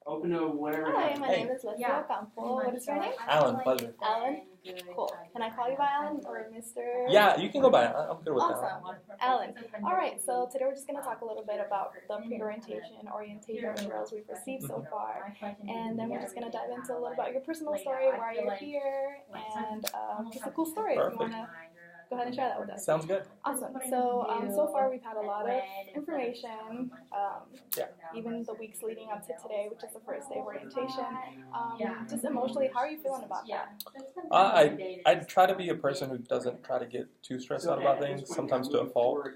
Hi, my name is Ocampo. What is your name? Alan, pleasure. Alan? Cool. Can I call you by Alan or Mr.? Yeah, you can go by Alan. I'm good with that. Awesome. Alan. All right, so today we're just going to talk a little bit about the pre-orientation materials we've received so far. And then we're just going to dive into a little about your personal story, why you're here, and just a cool story. If you want to go ahead and share that with us. Sounds good. Awesome. So, so far we've had a lot of information, even the weeks leading up to today, which is the first day of orientation. Just emotionally, how are you feeling about that? I try to be a person who doesn't try to get too stressed out about things, sometimes to a fault.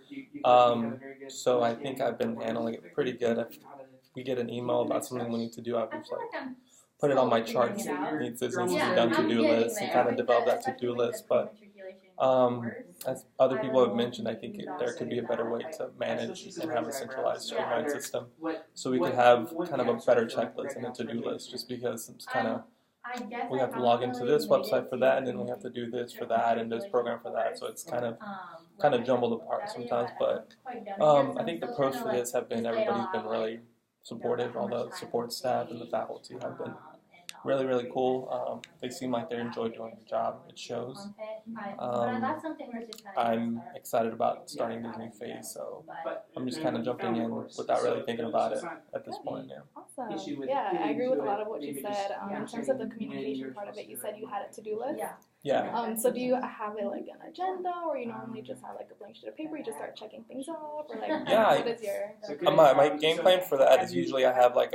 So I think I've been handling it pretty good. If we get an email about something we need to do, I'll just put it on my charts. This needs to be done to-do list and kind of develop that to-do list. But as other people have mentioned, I think there could be a better way to manage and have a centralized streamlined system. So we could have kind of a better checklist and a to-do list, just because it's kind of, we have to log into this website for that, and then we have to do this for that, and this program for that. So it's kind of jumbled apart sometimes. But I think the pros for this have been everybody's been really supportive. All the support staff and the faculty have been really, really cool. They seem like they enjoy doing the job. It shows. I'm excited about starting this new phase, so I'm just kind of jumping in without really thinking about it at this point. Yeah. Awesome. Yeah, I agree with a lot of what you said. In terms of the communication part of it, you said you had a to-do list. Yeah. So do you have it like an agenda, or you normally just have like a blank sheet of paper? You just start checking things off, or like what is your? My game plan for that is usually I have like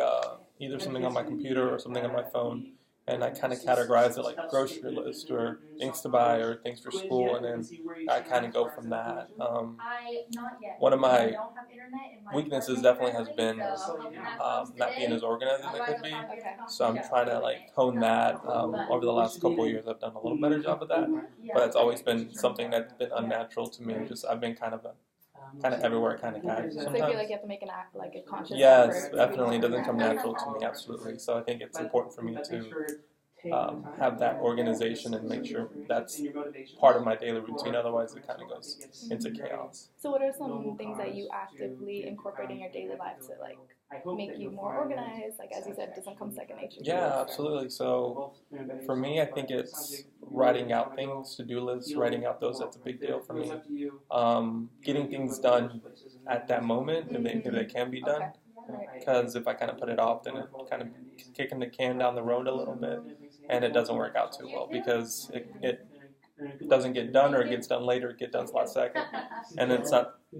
either something on my computer or something on my phone, and I kind of categorize it like grocery list or things to buy or things for school, and then I kind of go from that. One of my weaknesses definitely has been not being as organized as I could be, so I'm trying to hone that. Over the last couple of years, I've done a little better job of that, but it's always been something that's been unnatural to me. I've been kind of everywhere kind of guy. So you feel like you have to make a conscious Yes, effort. definitely. It doesn't come natural to me, absolutely. So I think it's important for me to have that organization and make sure that's part of my daily routine. Otherwise, it kind of goes into chaos. So what are some things that you actively incorporate in your daily life to make you more organized? Like, as you said, it doesn't come second nature. Yeah, absolutely. So for me, I think it's writing out things, to-do lists, writing out those, that's a big deal for me. Getting things done at that moment, if they can be done. Because if I kind of put it off, then it kind of kicking the can down the road a little bit, and it doesn't work out too well because it doesn't get done, or it gets done later, it gets done last second, and it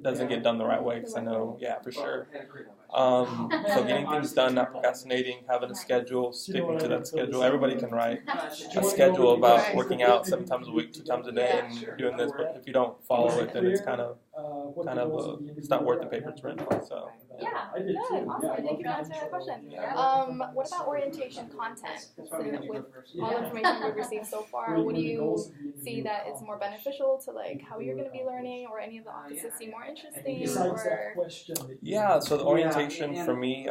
doesn't get done the right way, because I know, for sure. So getting things done, not procrastinating, having a schedule, sticking to that schedule. Everybody can write a schedule about working out 7 times a week, 2 times a day, and doing this, but if you don't follow it, then it's it's not worth the paper it's written on. So. Yeah, good, awesome. Thank you for answering that question. What about orientation content? So with all the information we've received so far, what do you see that is more beneficial to how you're going to be learning, or any of the offices seem more interesting? Or yeah, so the orientation for me,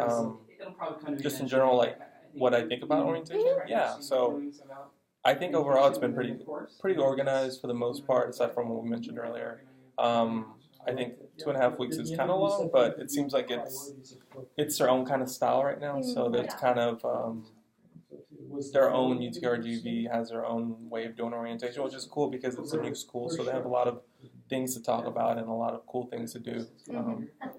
just in general, what I think about orientation. Yeah, so I think overall it's been pretty organized for the most part, aside from what we mentioned earlier. I think 2.5 weeks is kind of long, but it seems like it's their own kind of style right now. So there's kind of their own UTRGV has their own way of doing orientation, which is cool because it's a new school, so they have a lot of things to talk about and a lot of cool things to do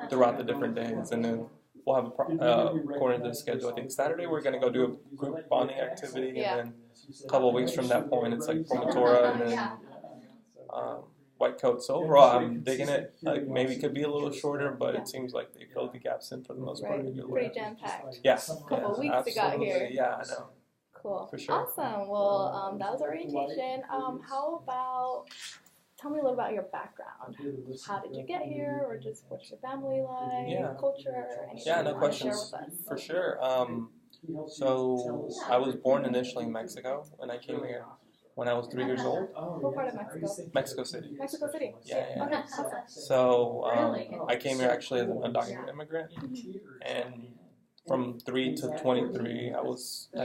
throughout the different days. And then we'll have according to the schedule, I think Saturday we're going to go do a group bonding activity, and then a couple of weeks from that point it's formatura, and then white coat. So overall, I'm digging it. Maybe it could be a little shorter, but it seems like they filled the gaps in for the most part. Pretty jam-packed. Yeah. Couple of weeks we got here. Yeah, I know. Cool. For sure. Awesome. Well, that was orientation. How about, tell me a little about your background. How did you get here, or just what's your family like, culture, anything no you questions. Want to share with us? For sure. So I was born initially in Mexico, and I came here when I was 3 years old. What part of Mexico? Mexico City. Mexico City. Yeah. Okay, awesome. So I came here actually as an undocumented immigrant, and from 3 to 23, I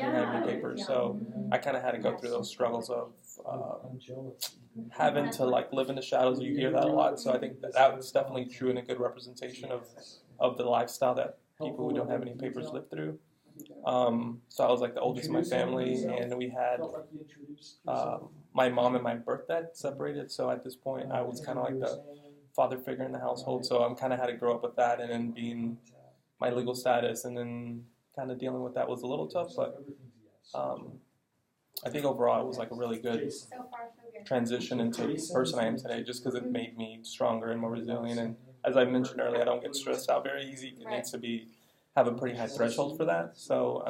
didn't have any papers, so I kind of had to go through those struggles of having to live in the shadows. You hear that a lot, so I think that's definitely true and a good representation of the lifestyle that people who don't have any papers live through. So I was like the oldest in my family, and we had my mom and my birth dad separated. So at this point, I was kind of like the father figure in the household. So I'm kind of had to grow up with that, and then being my legal status, and then kind of dealing with that was a little tough. But I think overall it was like a really good transition into the person I am today, just because it made me stronger and more resilient. And as I mentioned earlier, I don't get stressed out very easy. It needs to have a pretty high threshold for that. So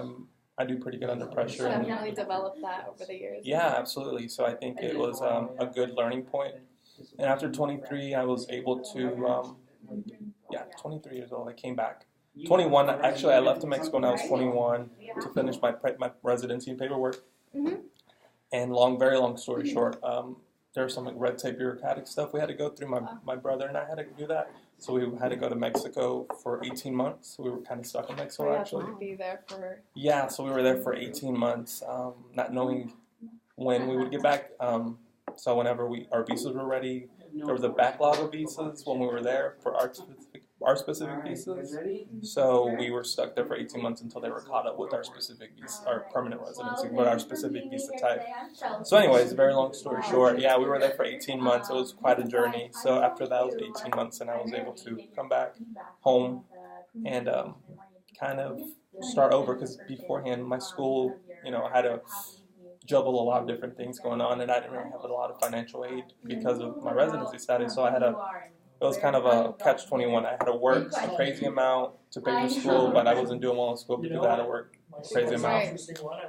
I do pretty good under pressure. You definitely developed that over the years. Yeah, absolutely. So I think it was a good learning point. And after 23, I was able to, 23 years old, I came back. 21, actually, I left to Mexico when I was 21 to finish my residency and paperwork. And very long story short, there was some like red tape bureaucratic stuff we had to go through. My brother and I had to do that. So we had to go to Mexico for 18 months. We were kind of stuck in Mexico, actually. Be there for... Yeah, so we were there for 18 months, not knowing when we would get back. So whenever our visas were ready, there was a backlog of visas when we were there for our specific visas. So we were stuck there for 18 months until they were caught up with our specific visa, our permanent residency, but our specific visa type. So anyways, very long story short, yeah, we were there for 18 months. It was quite a journey. So after that was 18 months, and I was able to come back home and kind of start over, because beforehand my school, I had to juggle a lot of different things going on, and I didn't really have a lot of financial aid because of my residency status. So it was kind of a catch-21. I had to work a crazy amount to pay for school, but I wasn't doing well in school because I had to work a crazy amount.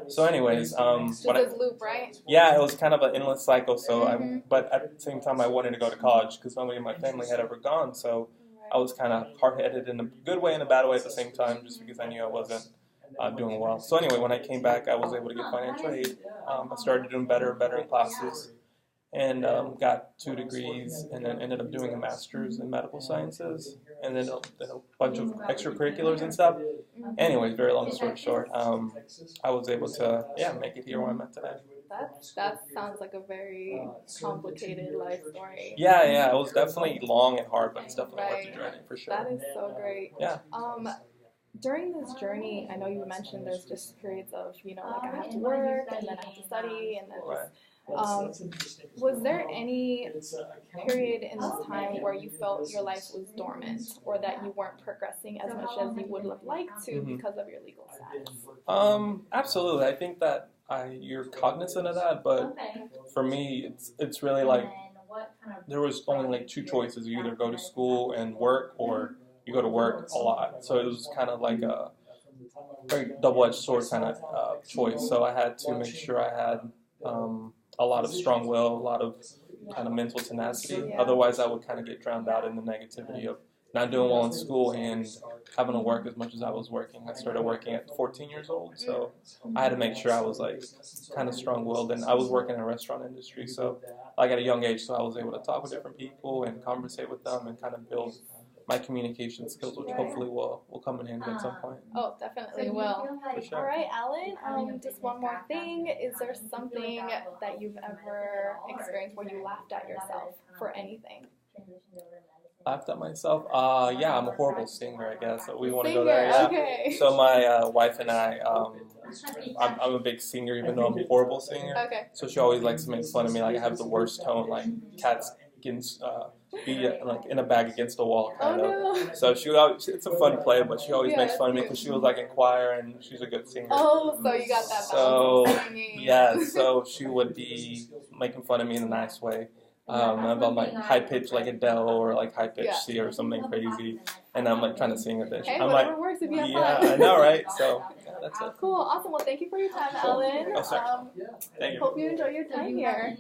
So anyways, loop, right? Yeah, it was kind of an endless cycle. So but at the same time, I wanted to go to college because nobody in my family had ever gone. So I was kind of hard-headed in a good way and a bad way at the same time, just because I knew I wasn't doing well. So anyway, when I came back, I was able to get financial aid. I started doing better in classes, and got 2 degrees, and then ended up doing a master's in medical sciences, and then a bunch of extracurriculars and stuff. Anyways, very long story short, I was able to make it here where I'm at today. That sounds like a very complicated life story. Yeah, it was definitely long and hard, but it's definitely worth the journey for sure. That is so great. Yeah. During this journey, I know you mentioned there's just periods of, like I have to work, and then I have to study, and then was there any period in this time where you felt your life was dormant, or that you weren't progressing as much as you would have liked to because of your legal status? Absolutely. I think that you're cognizant of that, but for me, it's really like there was only like 2 choices. You either go to school and work, or you go to work a lot. So it was kind of like a very double-edged sword kind of choice. So I had to make sure I had a lot of strong will, a lot of kind of mental tenacity. Otherwise, I would kind of get drowned out in the negativity of not doing well in school and having to work as much as I was working. I started working at 14 years old, so I had to make sure I was like kind of strong-willed. And I was working in a restaurant industry, so like at a young age, so I was able to talk with different people and conversate with them and kind of build my communication skills, which hopefully will come in handy at some point. Oh, definitely will. For sure. All right, Alan, just one more thing. Is there something that you've ever experienced where you laughed at yourself for anything? Laughed at myself? Yeah, I'm a horrible singer, I guess. So we want to go there. Yeah. Okay. So my wife and I, I'm a big singer, even though I'm a horrible singer. Okay. So she always likes to make fun of me, like I have the worst tone, like cats against be like in a bag against the wall kind of. No. So it's a fun play, but she always makes fun of me because she was like in choir and she's a good singer. Oh, so you got that so balance of singing. Yeah, so she would be making fun of me in a nice way. About like high pitch like Adele or like high pitch C or something crazy, and I'm like trying to sing with it. Hey, I'm whatever like, works if you have yeah, fun. I know, right? So yeah, that's it. Cool, awesome. Well, thank you for your time, Alan. Oh, sorry. Thank you. Hope you enjoy your time here.